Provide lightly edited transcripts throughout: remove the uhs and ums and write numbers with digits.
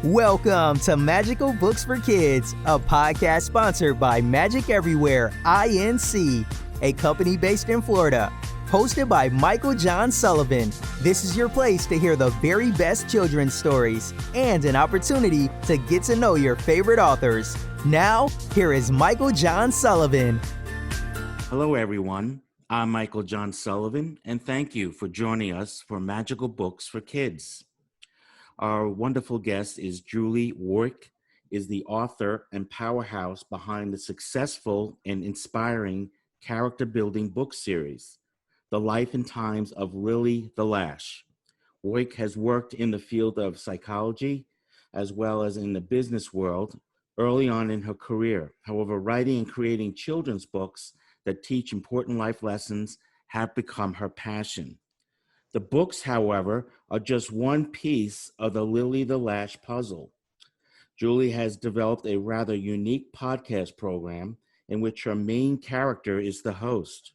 Welcome to Magical Books for Kids, a podcast sponsored by Magic Everywhere, Inc., a company based in Florida. Hosted by Michael John Sullivan, this is your place to hear the very best children's stories and an opportunity to get to know your favorite authors. Now, here is Michael John Sullivan. Hello, everyone. I'm Michael John Sullivan, and thank you for joining us for Magical Books for Kids. Our wonderful guest is Julie Woik, is the author and powerhouse behind the successful and inspiring character-building book series, The Life and Times of Lily the Lash. Woik has worked in the field of psychology as well as in the business world early on in her career. However, writing and creating children's books that teach important life lessons have become her passion. The books, however, are just one piece of the Lily the Lash puzzle. Julie has developed a rather unique podcast program in which her main character is the host.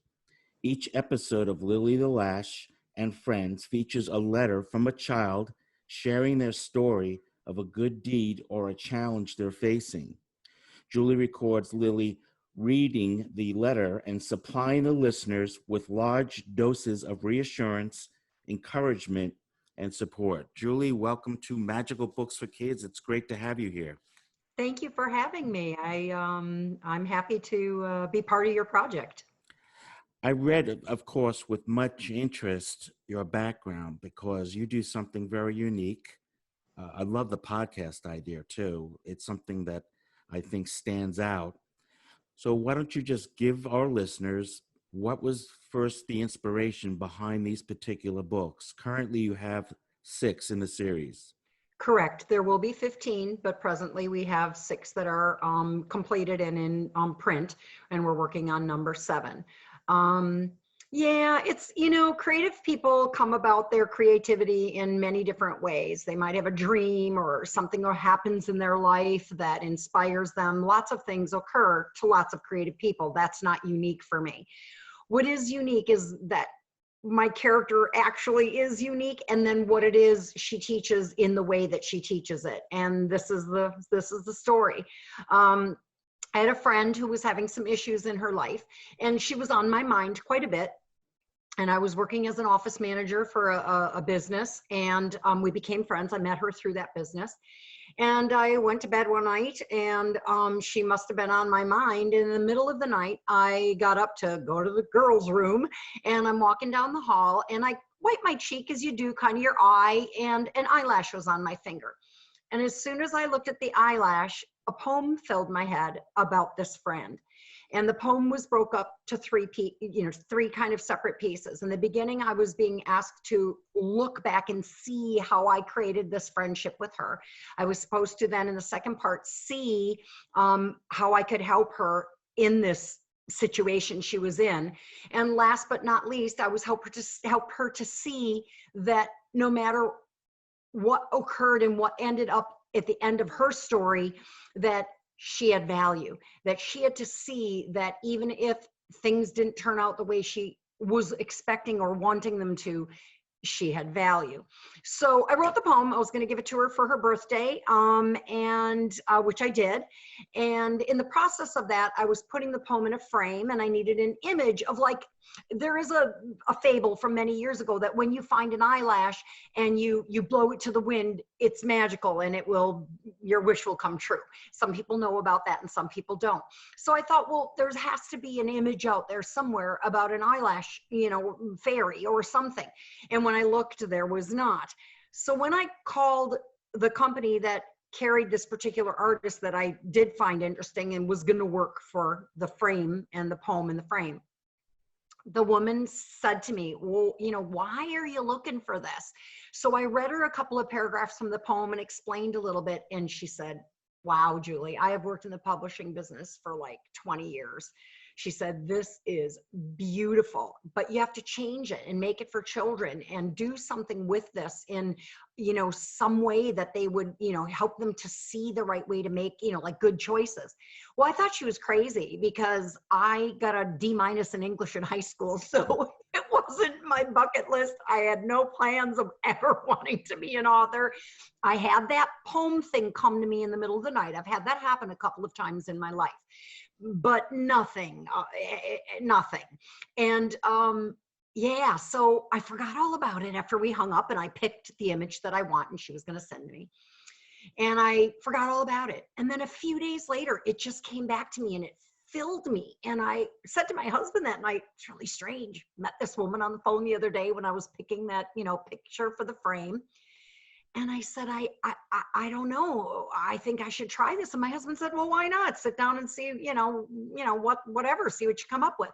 Each episode of Lily the Lash and Friends features a letter from a child sharing their story of a good deed or a challenge they're facing. Julie records Lily reading the letter and supplying the listeners with large doses of reassurance, encouragement, and support. Julie, welcome to Magical Books for Kids. It's great to have you here. Thank you for having me. I'm happy to be part of your project. I read, of course, with much interest, your background because you do something very unique. I love the podcast idea too. It's something that I think stands out. So why don't you just give our listeners what was first the inspiration behind these particular books? Currently, you have 6 in the series. Correct. There will be 15, but presently we have 6 that are completed and in print, and we're working on number 7. It's, creative people come about their creativity in many different ways. They might have a dream or something that happens in their life that inspires them. Lots of things occur to lots of creative people. That's not unique for me. What is unique is that my character actually is unique, and then what it is she teaches in the way that she teaches it. And this is the story. I had a friend who was having some issues in her life, and she was on my mind quite a bit. And I was working as an office manager for a business, and we became friends. I met her through that business. And I went to bed one night, and she must have been on my mind. In the middle of the night, I got up to go to the girls' room, and I'm walking down the hall, and I wipe my cheek as you do, kind of your eye, and an eyelash was on my finger. And as soon as I looked at the eyelash, a poem filled my head about this friend. And the poem was broke up to 3 kind of separate pieces. In the beginning, I was being asked to look back and see how I created this friendship with her. I was supposed to then, in the second part, see how I could help her in this situation she was in. And last but not least, I was help her to see that no matter what occurred and what ended up at the end of her story, that she had value, that she had to see that even if things didn't turn out the way she was expecting or wanting them to, she had value. So I wrote the poem. I was going to give it to her for her birthday, which I did. And in the process of that, I was putting the poem in a frame, and I needed an image of, like, there is a fable from many years ago that when you find an eyelash and you blow it to the wind, it's magical and your wish will come true. Some people know about that and some people don't. So I thought, well, there has to be an image out there somewhere about an eyelash, fairy or something. And when I looked, there was not. So when I called the company that carried this particular artist that I did find interesting and was going to work for the frame and the poem in the frame, the woman said to me, well, why are you looking for this? So I read her a couple of paragraphs from the poem and explained a little bit. And she said, wow, Julie, I have worked in the publishing business for like 20 years. She said, this is beautiful, but you have to change it and make it for children and do something with this in, some way that they would, help them to see the right way to make, like good choices. Well, I thought she was crazy because I got a D- in English in high school. So it wasn't my bucket list. I had no plans of ever wanting to be an author. I had that poem thing come to me in the middle of the night. I've had that happen a couple of times in my life, but nothing. And yeah, so I forgot all about it after we hung up, and I picked the image that I want and she was going to send me. And I forgot all about it. And then a few days later, it just came back to me and it filled me. And I said to my husband that night, it's really strange. Met this woman on the phone the other day when I was picking that, picture for the frame. And I said, I don't know. I think I should try this. And my husband said, well, why not? Sit down and see, whatever, see what you come up with.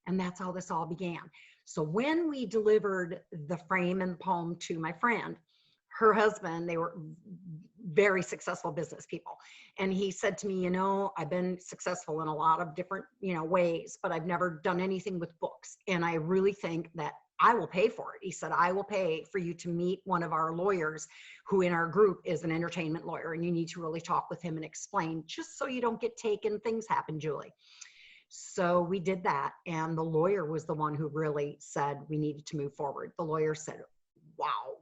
And that's how this all began. So when we delivered the frame and poem to my friend, her husband, they were very successful business people. And he said to me, I've been successful in a lot of different, ways, but I've never done anything with books. And I really think that I will pay for it. He said, I will pay for you to meet one of our lawyers who in our group is an entertainment lawyer. And you need to really talk with him and explain, just so you don't get taken. Things happen, Julie. So we did that. And the lawyer was the one who really said we needed to move forward. The lawyer said, wow,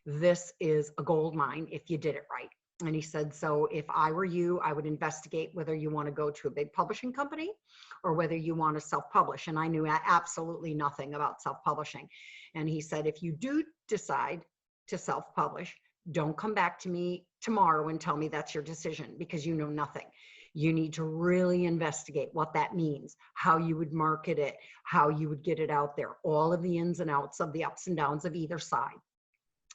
this is a gold mine if you did it right. And he said, so if I were you, I would investigate whether you want to go to a big publishing company or whether you want to self-publish. And I knew absolutely nothing about self-publishing. And he said, if you do decide to self-publish, don't come back to me tomorrow and tell me that's your decision, because you know nothing. You need to really investigate what that means, how you would market it, how you would get it out there, all of the ins and outs of the ups and downs of either side.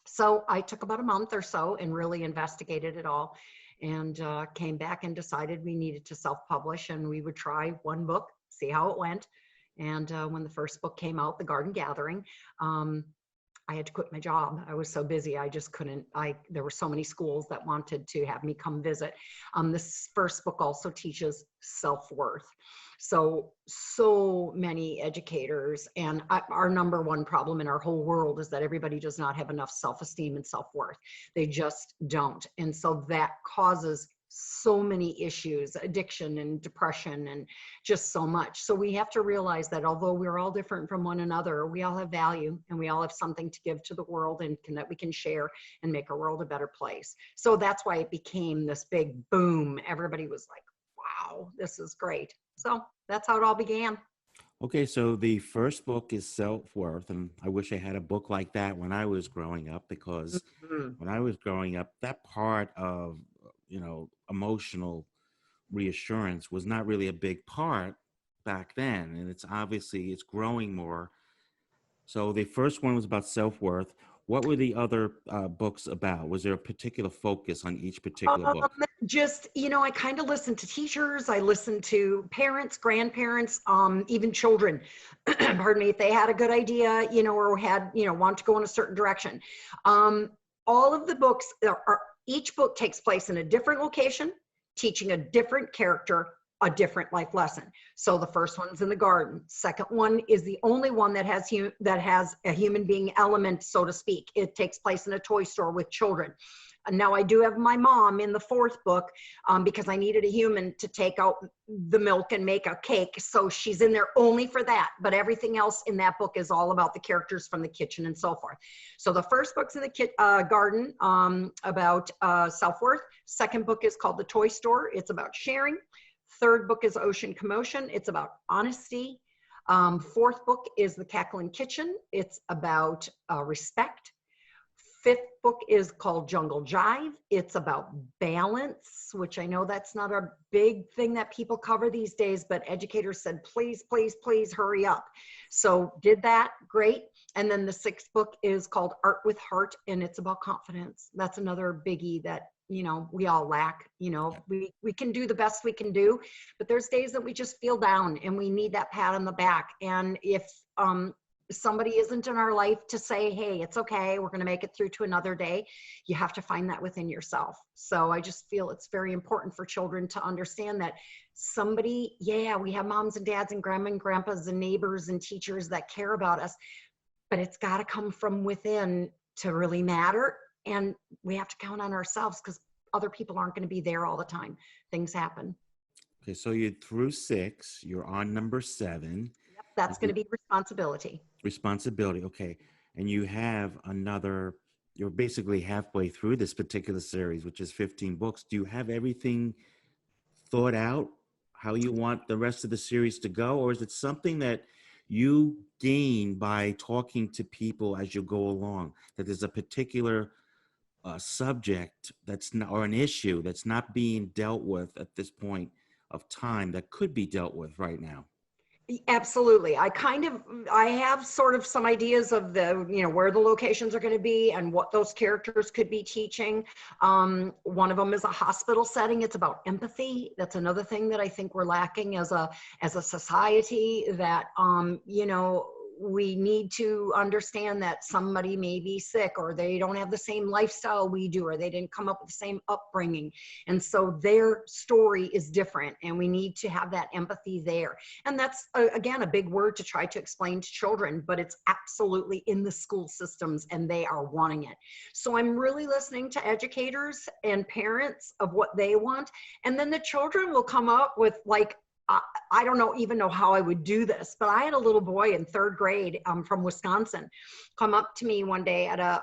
So I took about a month or so and really investigated it all, and came back and decided we needed to self-publish, and we would try one book, see how it went. And when the first book came out, The Garden Gathering, I had to quit my job. I was so busy. I just couldn't, there were so many schools that wanted to have me come visit. This first book also teaches self-worth. So many educators, and our number one problem in our whole world is that everybody does not have enough self-esteem and self-worth. They just don't. And so that causes so many issues, addiction and depression and just so much. So we have to realize that although we're all different from one another, we all have value and we all have something to give to the world and that we can share and make our world a better place. So that's why it became this big boom. Everybody was like, wow, this is great. So that's how it all began. Okay, so the first book is Self-Worth, and I wish I had a book like that when I was growing up, because when I was growing up, that part of, emotional reassurance was not really a big part back then, and it's growing more. So the first one was about self-worth. What were the other books about? Was there a particular focus on each particular book? I kind of listened to teachers. I listened to parents, grandparents, even children, pardon me, if they had a good idea, or had, want to go in a certain direction. All of the books each book takes place in a different location, teaching a different character a different life lesson. So the first one's in the garden. Second one is the only one that has a human being element, so to speak. It takes place in a toy store with children. Now I do have my mom in the fourth book because I needed a human to take out the milk and make a cake. So she's in there only for that. But everything else in that book is all about the characters from the kitchen and so forth. So the first book's in the garden about self-worth. Second book is called The Toy Store. It's about sharing. Third book is Ocean Commotion. It's about honesty. Fourth book is The Cackling Kitchen. It's about respect. Fifth book is called Jungle Jive. It's about balance, which I know that's not a big thing that people cover these days, but educators said, please, please, please hurry up. So did that, great. And then the sixth book is called Art with Heart, and it's about confidence. That's another biggie that we all lack. We can do the best we can do, but there's days that we just feel down and we need that pat on the back. And if somebody isn't in our life to say, hey, it's okay, we're going to make it through to another day, you have to find that within yourself. So I just feel it's very important for children to understand that we have moms and dads and grandma and grandpas and neighbors and teachers that care about us, but it's got to come from within to really matter. And we have to count on ourselves because other people aren't going to be there all the time. Things happen. Okay, so you're through 6. You're on number 7. Yep, that's going to be responsibility. Responsibility. Okay. And you have you're basically halfway through this particular series, which is 15 books. Do you have everything thought out how you want the rest of the series to go? Or is it something that you gain by talking to people as you go along, that there's a particular subject that's not, or an issue that's not being dealt with at this point of time that could be dealt with right now? Absolutely. I have sort of some ideas of where the locations are going to be and what those characters could be teaching. One of them is a hospital setting. It's about empathy. That's another thing that I think we're lacking as a society, that, we need to understand that somebody may be sick, or they don't have the same lifestyle we do, or they didn't come up with the same upbringing. And so their story is different, and we need to have that empathy there. And that's, again, a big word to try to explain to children, but it's absolutely in the school systems, and they are wanting it. So I'm really listening to educators and parents of what they want. And then the children will come up with, like, I don't even know how I would do this, but I had a little boy in third grade from Wisconsin come up to me one day at a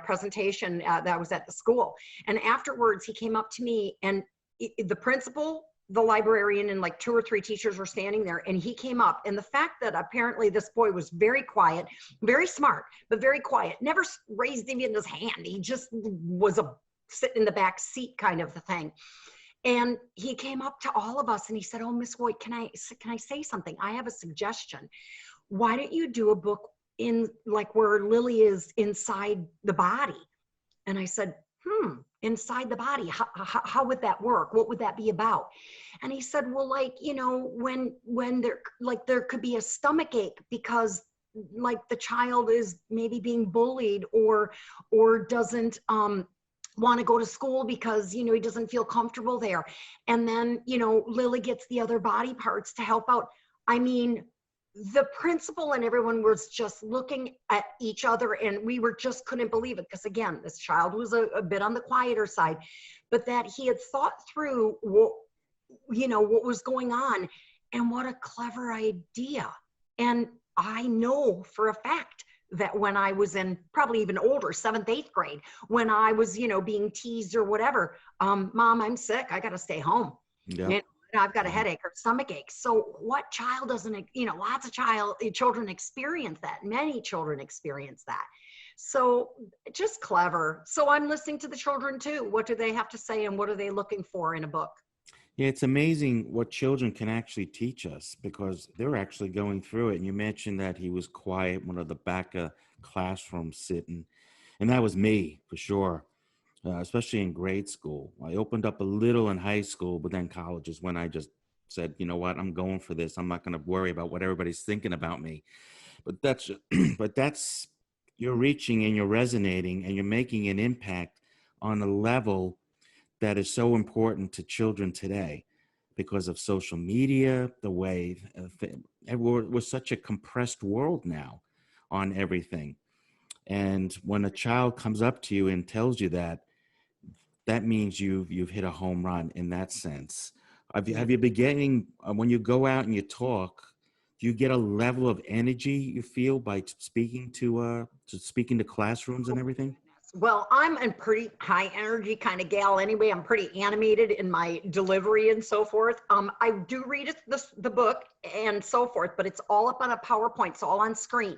presentation that was at the school. And afterwards, he came up to me, and the principal, the librarian, and like 2 or 3 teachers were standing there, and he came up. And the fact that apparently this boy was very quiet, very smart, but very quiet, never raised even his hand. He just was a sit in the back seat kind of the thing. And he came up to all of us and he said, "Oh, Miss Woik, can I say something? I have a suggestion. Why don't you do a book in like where Lily is inside the body?" And I said, inside the body, how would that work? What would that be about? And he said, well, like, when there could be a stomach ache because like the child is maybe being bullied or doesn't, want to go to school because, he doesn't feel comfortable there. And then, Lily gets the other body parts to help out. I mean, the principal and everyone was just looking at each other, and we just couldn't believe it. Because again, this child was a bit on the quieter side, but that he had thought through what was going on, and what a clever idea. And I know for a fact that when I was in probably even older, 7th, 8th grade, when I was, being teased or whatever, Mom, I'm sick, I got to stay home. Yeah. I've got a headache or stomach ache. So what child doesn't, lots of children experience that. Many children experience that. So just clever. So I'm listening to the children too. What do they have to say, and what are they looking for in a book? Yeah, it's amazing what children can actually teach us because they're actually going through it. And you mentioned that he was quiet, one of the back of classroom sitting. And that was me for sure, especially in grade school. I opened up a little in high school, but then college is when I just said, you know what, I'm going for this. I'm not going to worry about what everybody's thinking about me. But that's, you're reaching and you're resonating and you're making an impact on a level that is so important to children today because of social media, the way we're such a compressed world now on everything. And when a child comes up to you and tells you that, that means you've hit a home run in that sense. Have you been getting, when you go out and you talk, do you get a level of energy you feel by speaking to speaking to classrooms and everything? Well, I'm a pretty high energy kind of gal anyway. I'm pretty animated in my delivery and so forth. I do read the book and so forth, but it's all up on a PowerPoint. It's all on screen.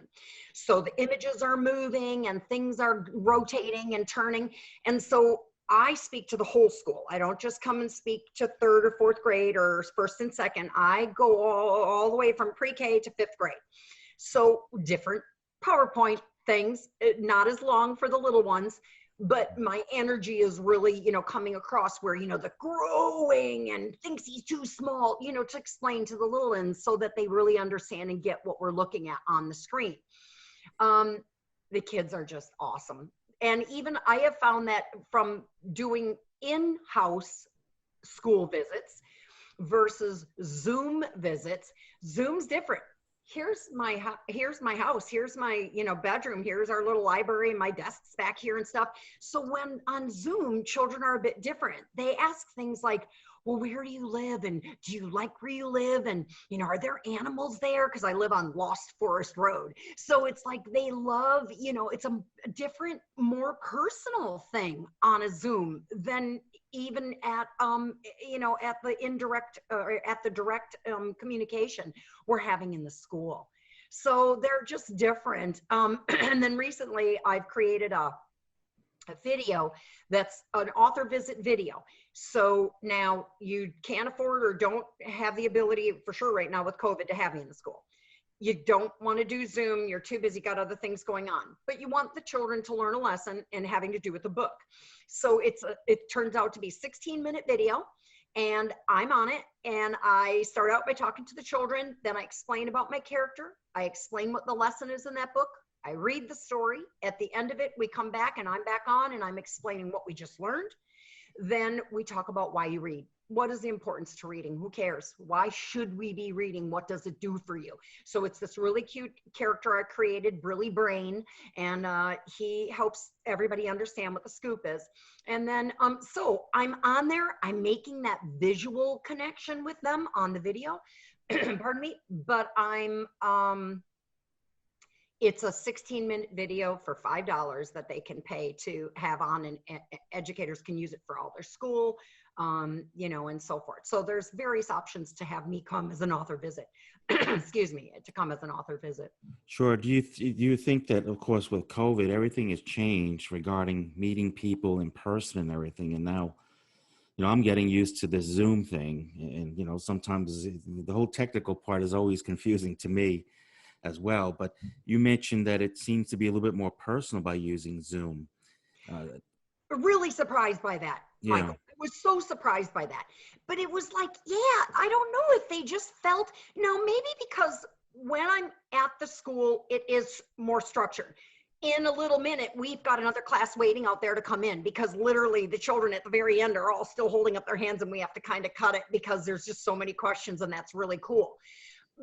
So the images are moving and things are rotating and turning. And so I speak to the whole school. I don't just come and speak to 3rd or 4th grade or 1st and 2nd. I go all the way from pre-K to 5th grade. So different PowerPoint things, not as long for the little ones, but my energy is really, coming across where, the growing and thinks he's too small, to explain to the little ones so that they really understand and get what we're looking at on the screen. The kids are just awesome. And even I have found that from doing in-house school visits versus Zoom visits, Zoom's different. Here's my house, here's my, bedroom, here's our little library, my desk's back here and stuff. So when on Zoom, children are a bit different. They ask things like, well, where do you live? And do you like where you live? And, you know, are there animals there? Because I live on Lost Forest Road. So it's like they love, you know, it's a different, more personal thing on a Zoom than even at, you know, at the indirect or at the direct communication we're having in the school. So they're just different. And then recently I've created a video that's an author visit video. So now you can't afford or don't have the ability for sure right now with COVID to have me in the school. You don't want to do Zoom, you're too busy, got other things going on, but you want the children to learn a lesson and having to do with the book. So it turns out to be 16-minute video, and I'm on it, and I start out by talking to the children, then I explain about my character, I explain what the lesson is in that book, I read the story. At the end of it, we come back and I'm back on and I'm explaining what we just learned. Then we talk about why you read. What is the importance to reading? Who cares? Why should we be reading? What does it do for you? So it's this really cute character I created, Brilly Brain, and he helps everybody understand what the scoop is. And then, so I'm on there, I'm making that visual connection with them on the video, pardon me, but it's a 16-minute video for $5 that they can pay to have on, and educators can use it for all their school, you know, and so forth. So there's various options to have me come as an author visit, excuse me, to come as an author visit. Sure. Do you think that, of course, with COVID, everything has changed regarding meeting people in person and everything, and now, you know, I'm getting used to this Zoom thing, and you know, sometimes the whole technical part is always confusing to me as well. But you mentioned that it seems to be a little bit more personal by using Zoom. Really surprised by that, Yeah. Michael. I was so surprised by that. But it was like, yeah, I don't know if they just felt, maybe because when I'm at the school, it is more structured. In a little minute, we've got another class waiting out there to come in, because literally the children at the very end are all still holding up their hands and we have to kind of cut it because there's just so many questions, and that's really cool.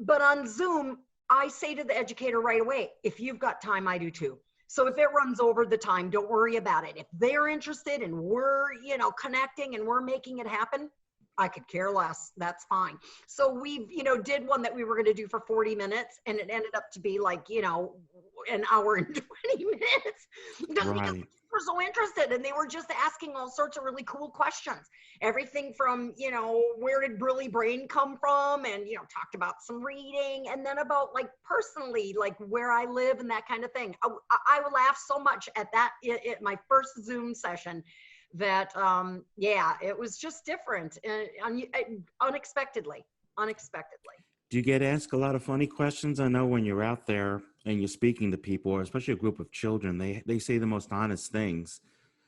But on Zoom, I say to the educator right away, if you've got time, I do too. So if it runs over the time, don't worry about it. If they're interested and we're, connecting and we're making it happen, I could care less. That's fine. So we, did one that we were going to do for 40 minutes, and it ended up to be like, an hour and 20 minutes. Just because Right. were so interested, and they were just asking all sorts of really cool questions. Everything from, where did Brilly Brain come from? And, talked about some reading, and then about like personally, like where I live and that kind of thing. I laughed so much at that, my first Zoom session, that, it was just different and unexpectedly. Do you get asked a lot of funny questions? I know when you're out there and you're speaking to people, or especially a group of children, they say the most honest things.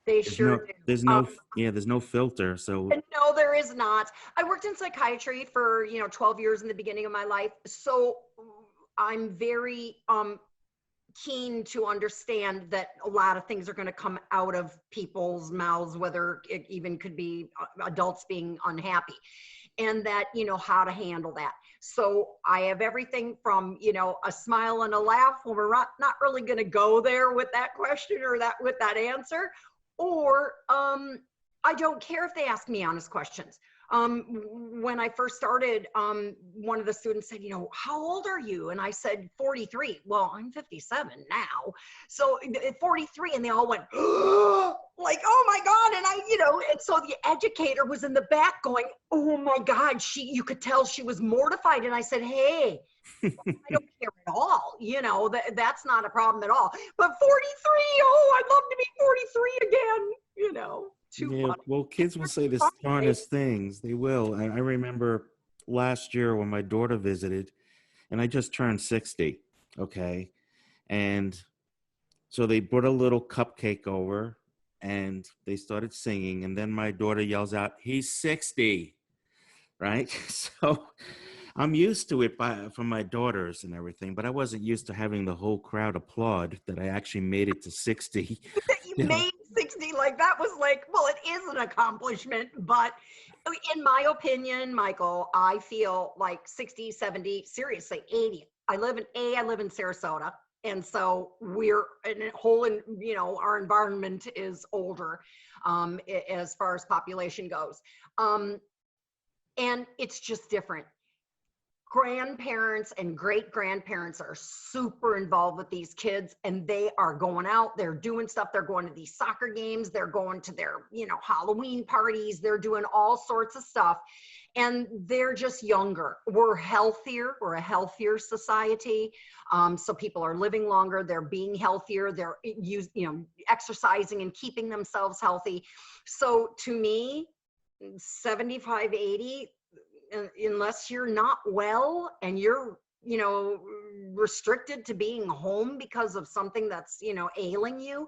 They There's sure no, do. there's no filter. So No, there is not. I worked in psychiatry for, 12 years in the beginning of my life. So I'm very keen to understand that a lot of things are going to come out of people's mouths, whether it even could be adults being unhappy, and that, how to handle that. So I have everything from, a smile and a laugh when we're not really going to go there with that question or with that answer. Or I don't care if they ask me honest questions. When I first started, one of the students said, how old are you? And I said, 43. Well, I'm 57 now. So 43. And they all went, like, oh my God. And and so the educator was in the back going, oh my God, you could tell she was mortified. And I said, hey, I don't care at all. That's not a problem at all. But 43, oh, I'd love to be 43 again, Too yeah, funny. well, kids will say the smartest things. They will. And I remember last year when my daughter visited, and I just turned 60. Okay. And so they brought a little cupcake over and they started singing. And then my daughter yells out, he's 60. Right. So I'm used to it from my daughters and everything, but I wasn't used to having the whole crowd applaud that I actually made it to 60. You made 60, like that was like, well, it is an accomplishment, but in my opinion, Michael, I feel like 60, 70, seriously, 80. I live in Sarasota. And so we're in a whole, our environment is older as far as population goes. And it's just different. Grandparents and great grandparents are super involved with these kids, and they are going out, they're doing stuff, they're going to these soccer games, they're going to their, Halloween parties, they're doing all sorts of stuff, and they're just younger. We're healthier, we're a healthier society. So people are living longer, they're being healthier, they're exercising and keeping themselves healthy. So to me, 75, 80, unless you're not well and you're restricted to being home because of something that's ailing you,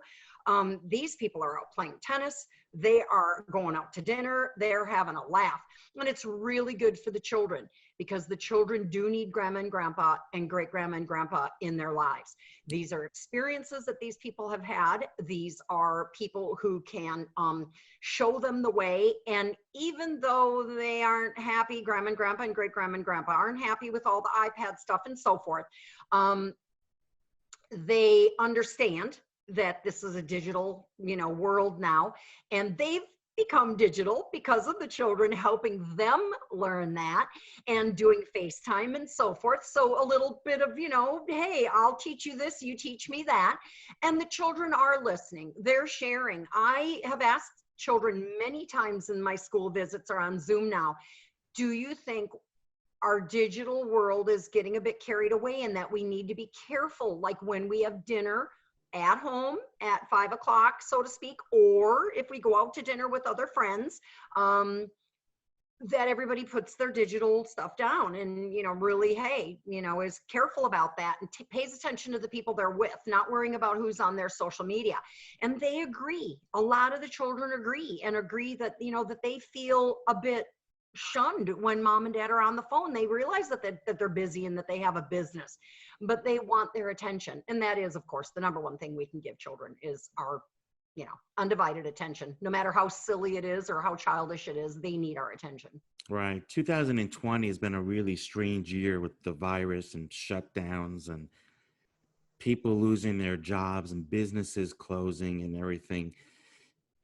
these people are out playing tennis, they are going out to dinner, they're having a laugh. And it's really good for the children, because the children do need grandma and grandpa and great grandma and grandpa in their lives. These are experiences that these people have had. These are people who can show them the way. And even though they aren't happy, grandma and grandpa and great grandma and grandpa aren't happy with all the iPad stuff and so forth, they understand that this is a digital, world now, and they've become digital because of the children helping them learn that and doing FaceTime and so forth. So a little bit of, hey, I'll teach you this, you teach me that. And the children are listening, they're sharing. I have asked children many times in my school visits or on Zoom now, do you think our digital world is getting a bit carried away and that we need to be careful, like when we have dinner at home at 5 o'clock, so to speak, or if we go out to dinner with other friends, that everybody puts their digital stuff down and, really, hey, is careful about that and pays attention to the people they're with, not worrying about who's on their social media. And they agree. A lot of the children agree that, that they feel a bit shunned when mom and dad are on the phone. They realize that they're busy and that they have a business, but they want their attention. And that is, of course, the number one thing we can give children is our, undivided attention. No matter how silly it is or how childish it is, they need our attention. Right. 2020 has been a really strange year with the virus and shutdowns and people losing their jobs and businesses closing and everything.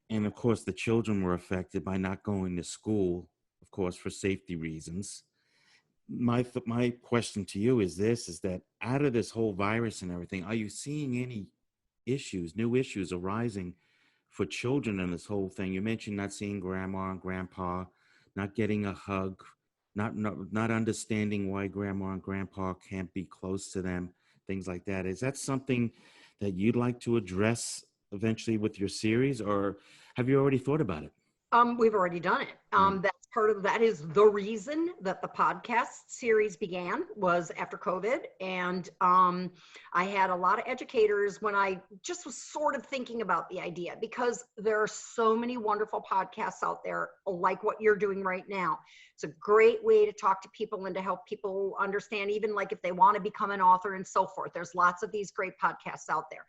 And of course, the children were affected by not going to school, of course, for safety reasons. My question to you is that out of this whole virus and everything, are you seeing any new issues arising for children in this whole thing? You mentioned not seeing grandma and grandpa, not getting a hug, not understanding why grandma and grandpa can't be close to them, things like that. Is that something that you'd like to address eventually with your series, or have you already thought about it? We've already done it. That's part of that is the reason that the podcast series began, was after COVID. And I had a lot of educators when I just was sort of thinking about the idea, because there are so many wonderful podcasts out there like what you're doing right now. It's a great way to talk to people and to help people understand, even like if they want to become an author and so forth. There's lots of these great podcasts out there.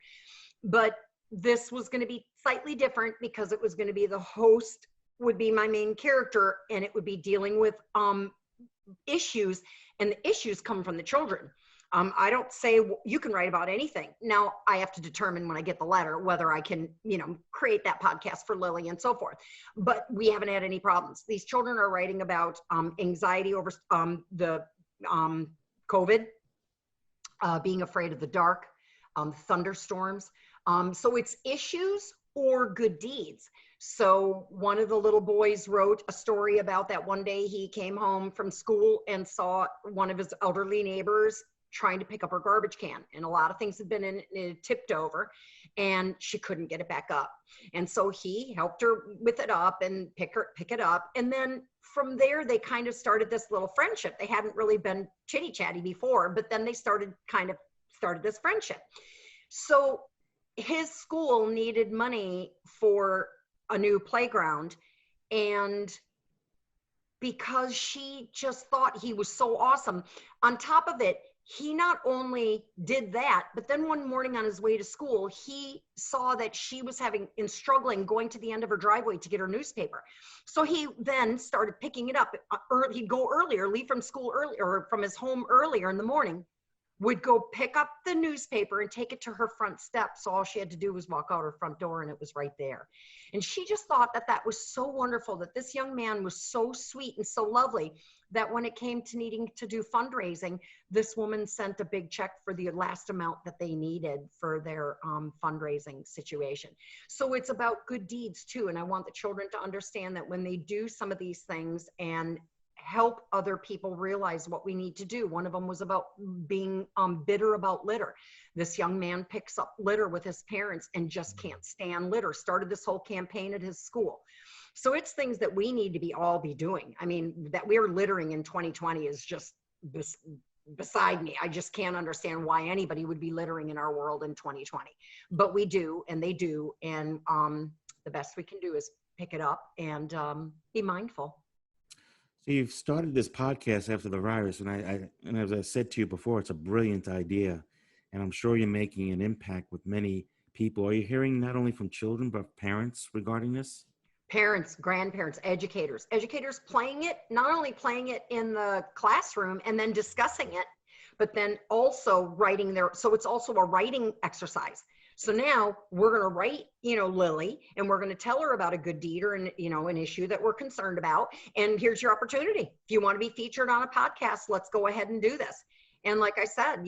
But this was going to be slightly different because it was going to be the host would be my main character, and it would be dealing with issues, and the issues come from the children. I don't say you can write about anything. Now I have to determine when I get the letter whether I can, create that podcast for Lily and so forth. But we haven't had any problems. These children are writing about anxiety over the COVID, being afraid of the dark, thunderstorms. So it's issues or good deeds. So one of the little boys wrote a story about that. One day he came home from school and saw one of his elderly neighbors trying to pick up her garbage can, and a lot of things had been tipped over, and she couldn't get it back up. And so he helped her with it up and pick it up. And then from there, they kind of started this little friendship. They hadn't really been chitty chatty before, but then they started this friendship. So his school needed money for a new playground, and because she just thought he was so awesome, on top of it, he not only did that, but then one morning on his way to school, he saw that she was struggling going to the end of her driveway to get her newspaper. So he then started picking it up. He'd go earlier, leave from school earlier, or from his home earlier in the morning, would go pick up the newspaper and take it to her front steps. So all she had to do was walk out her front door and it was right there. And she just thought that that was so wonderful, that this young man was so sweet and so lovely, that when it came to needing to do fundraising, this woman sent a big check for the last amount that they needed for their fundraising situation. So it's about good deeds too. And I want the children to understand that when they do some of these things and help other people realize what we need to do. One of them was about being bitter about litter. This young man picks up litter with his parents and just can't stand litter. Started this whole campaign at his school. So it's things that we need to all be doing. I mean, that we're littering in 2020 is just beside me. I just can't understand why anybody would be littering in our world in 2020. But we do, and they do. And the best we can do is pick it up and be mindful. So you've started this podcast after the virus, and and as I said to you before, it's a brilliant idea, and I'm sure you're making an impact with many people. Are you hearing not only from children but parents regarding this? Parents, grandparents, educators playing it, not only playing it in the classroom and then discussing it, but then also writing so it's also a writing exercise. So now we're going to write, Lily, and we're going to tell her about a good deed or an issue that we're concerned about. And here's your opportunity. If you want to be featured on a podcast, let's go ahead and do this. And like I said,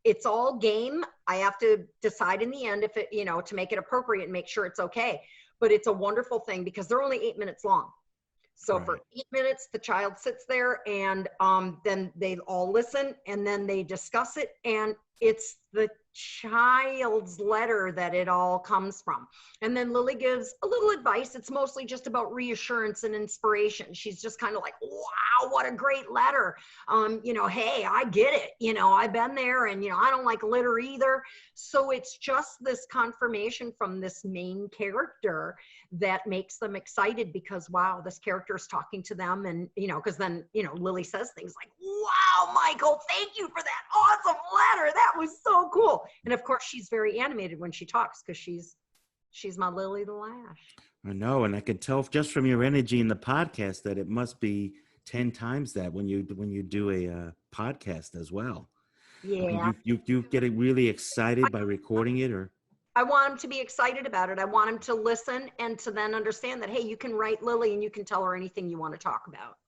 it's all game. I have to decide in the end if it, to make it appropriate and make sure it's okay. But it's a wonderful thing because they're only 8 minutes long. So right. For 8 minutes, the child sits there and then they all listen and then they discuss it. And it's the child's letter that it all comes from. And then Lily gives a little advice. It's mostly just about reassurance and inspiration. She's just kind of like, wow, what a great letter. Hey, I get it. I've been there and, I don't like litter either. So it's just this confirmation from this main character that makes them excited because, wow, this character is talking to them. And, because then, Lily says things like, wow, Michael, thank you for that awesome letter. That was so cool. And of course, she's very animated when she talks because she's my Lily the Lash. I know, and I can tell just from your energy in the podcast that it must be 10 times that when you do a podcast as well. Yeah. I mean, you get really excited by recording it, or? I want them to be excited about it. I want them to listen and to then understand that, hey, you can write Lily and you can tell her anything you want to talk about.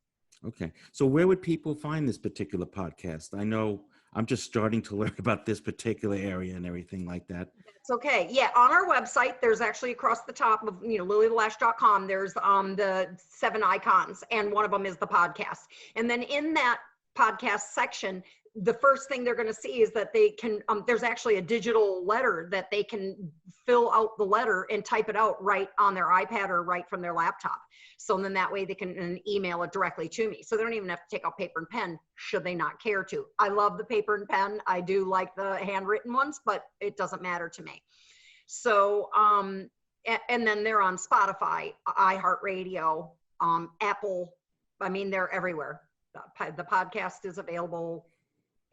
Okay. So where would people find this particular podcast? I know I'm just starting to learn about this particular area and everything like that. It's okay. Yeah. On our website, there's actually across the top of, lilythelash.com, there's the 7 icons and one of them is the podcast. And then in that podcast section, the first thing they're going to see is that they can, there's actually a digital letter that they can fill out the letter and type it out right on their iPad or right from their laptop. So then that way they can email it directly to me. So they don't even have to take out paper and pen should they not care to. I love the paper and pen. I do like the handwritten ones, but it doesn't matter to me. So, and then they're on Spotify, iHeartRadio, Apple. I mean, they're everywhere. The podcast is available.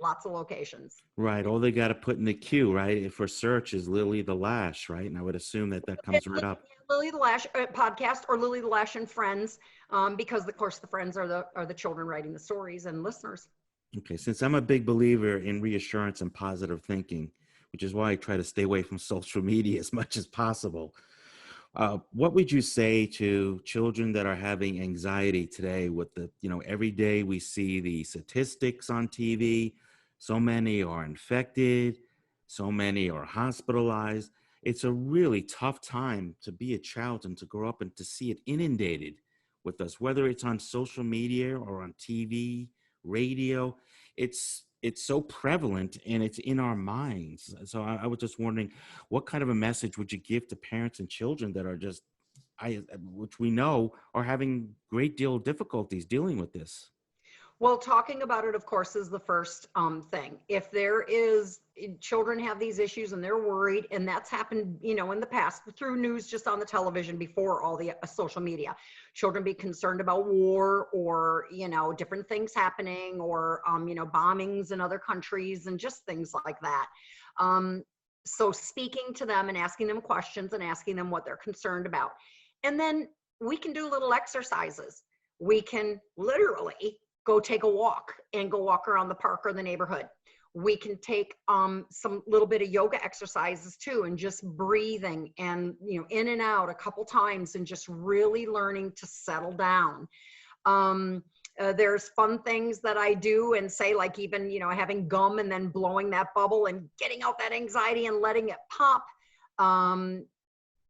Lots of locations. Right. All they got to put in the queue, right, for search is Lily the Lash, right? And I would assume that comes right up. Lily the Lash podcast or Lily the Lash and Friends, because of course the friends are the children writing the stories and listeners. Okay. Since I'm a big believer in reassurance and positive thinking, which is why I try to stay away from social media as much as possible. What would you say to children that are having anxiety today with every day we see the statistics on TV, so many are infected, so many are hospitalized. It's a really tough time to be a child and to grow up and to see it inundated with us, whether it's on social media or on TV, radio. It's so prevalent and it's in our minds. So I was just wondering, what kind of a message would you give to parents and children that are just, which we know are having great deal of difficulties dealing with this? Well, talking about it, of course, is the first thing. If children have these issues and they're worried, and that's happened, in the past through news, just on the television before all the social media, children be concerned about war or, different things happening or, bombings in other countries and just things like that. So speaking to them and asking them questions and asking them what they're concerned about. And then we can do little exercises. We can literally go take a walk and go walk around the park or the neighborhood. We can take some little bit of yoga exercises too, and just breathing and, in and out a couple times, and just really learning to settle down. There's fun things that I do and say, like even, having gum and then blowing that bubble and getting out that anxiety and letting it pop.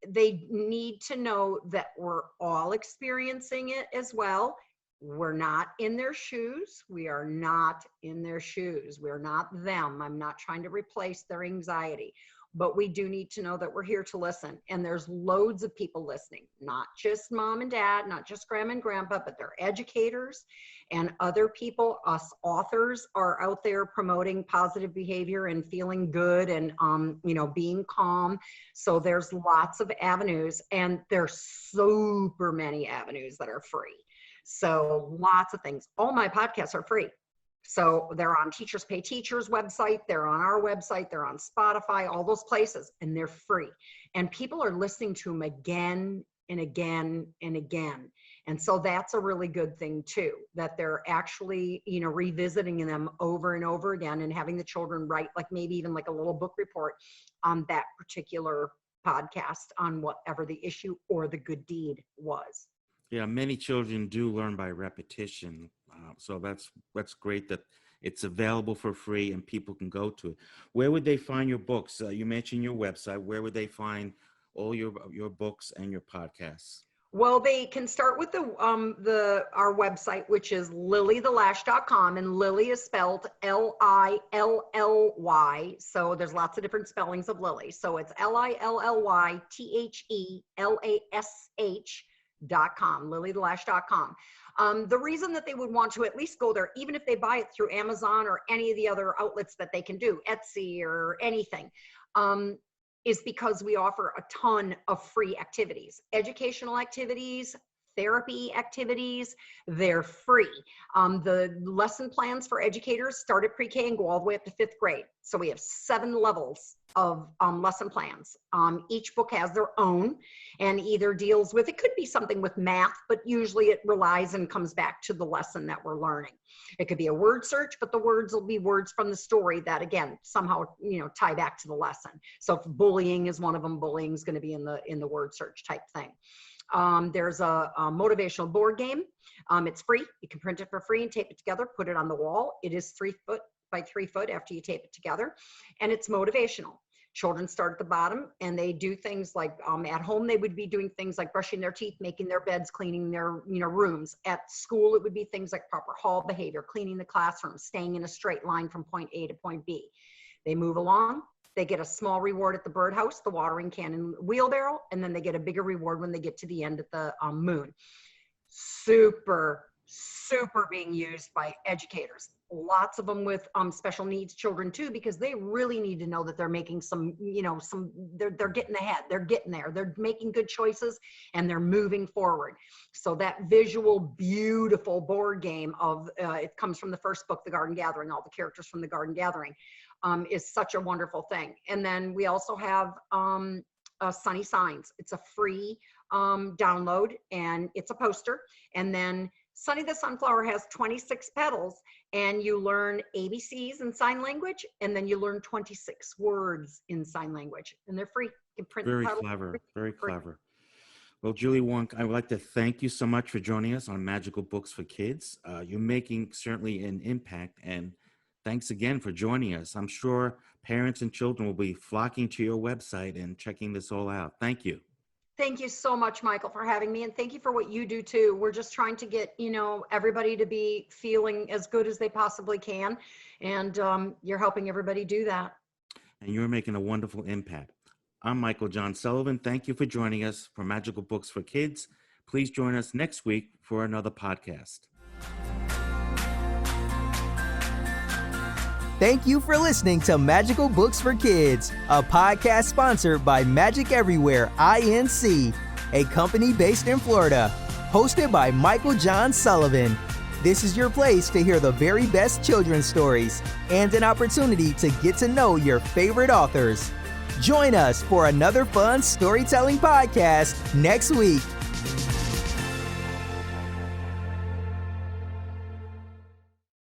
They need to know that we're all experiencing it as well. We're not in their shoes. We are not in their shoes. We're not them. I'm not trying to replace their anxiety, but we do need to know that we're here to listen. And there's loads of people listening, not just mom and dad, not just grandma and grandpa, but they're educators and other people. Us authors are out there promoting positive behavior and feeling good and, being calm. So there's lots of avenues, and there's super many avenues that are free. So lots of things. All my podcasts are free. So they're on Teachers Pay Teachers website. They're on our website. They're on Spotify, all those places, and they're free. And people are listening to them again and again and again. And so that's a really good thing too, that they're actually, revisiting them over and over again, and having the children write, like maybe even like a little book report on that particular podcast on whatever the issue or the good deed was. Yeah, many children do learn by repetition. So that's great that it's available for free and people can go to it. Where would they find your books? You mentioned your website. Where would they find all your books and your podcasts? Well, they can start with our website, which is lillythelash.com, and Lily is spelled Lilly. So there's lots of different spellings of Lily. So it's LILLYTHELASH.com, lillythelash.com. The reason that they would want to at least go there, even if they buy it through Amazon or any of the other outlets that they can do, Etsy or anything, is because we offer a ton of free activities, educational activities, therapy activities. They're free. The lesson plans for educators start at pre-K and go all the way up to 5th grade. So we have 7 levels of lesson plans. Each book has their own and either deals with, it could be something with math, but usually it relies and comes back to the lesson that we're learning. It could be a word search, but the words will be words from the story that, again, somehow, tie back to the lesson. So if bullying is one of them, bullying is going to be in the word search type thing. There's a motivational board game. It's free. You can print it for free and tape it together, put it on the wall. It is 3 foot by 3 foot after you tape it together. And it's motivational. Children start at the bottom and they do things like, at home, they would be doing things like brushing their teeth, making their beds, cleaning their, rooms. At school, it would be things like proper hall behavior, cleaning the classroom, staying in a straight line from point A to point B. They move along. They get a small reward at the birdhouse, the watering can and wheelbarrow, and then they get a bigger reward when they get to the end at the moon. Super being used by educators. Lots of them with special needs children too, because they really need to know that they're making some, they're getting ahead, they're getting there, they're making good choices, and they're moving forward. So that visual, beautiful board game of, it comes from the first book, The Garden Gathering, all the characters from The Garden Gathering, is such a wonderful thing. And then we also have Sunny Signs. It's a free download, and it's a poster. And then Sunny the Sunflower has 26 petals, and you learn ABCs in sign language, and then you learn 26 words in sign language, and they're free. You can print Very clever, very clever. Well, Julie Woik, I would like to thank you so much for joining us on Magical Books for Kids. You're making certainly an impact, and thanks again for joining us. I'm sure parents and children will be flocking to your website and checking this all out. Thank you. Thank you so much, Michael, for having me. And thank you for what you do too. We're just trying to get, everybody to be feeling as good as they possibly can. And you're helping everybody do that. And you're making a wonderful impact. I'm Michael John Sullivan. Thank you for joining us for Magical Books for Kids. Please join us next week for another podcast. Thank you for listening to Magical Books for Kids, a podcast sponsored by Magic Everywhere, INC, a company based in Florida, hosted by Michael John Sullivan. This is your place to hear the very best children's stories and an opportunity to get to know your favorite authors. Join us for another fun storytelling podcast next week.